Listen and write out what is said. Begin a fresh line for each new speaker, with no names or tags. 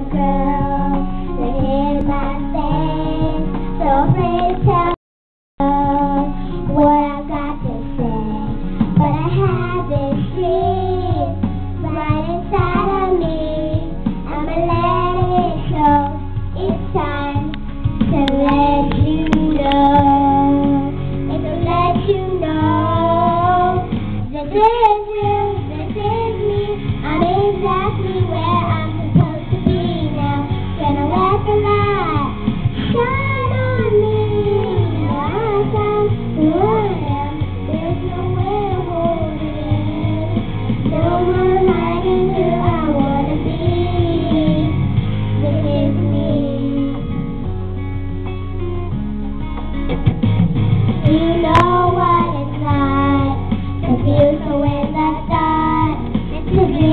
girl that hears my face, so afraid to tell what I've got to say. But I have this dream right inside of me. I'ma let it show. It's time to let you know. And to let you know that this is me. I'm exactly where I'm supposed to be now. Gonna let the light shine on me. Now I found who I am. There's no way to hold it. No more hiding who I wanna be. This is me. You know what it's like to feel so in the dark. It's a dream.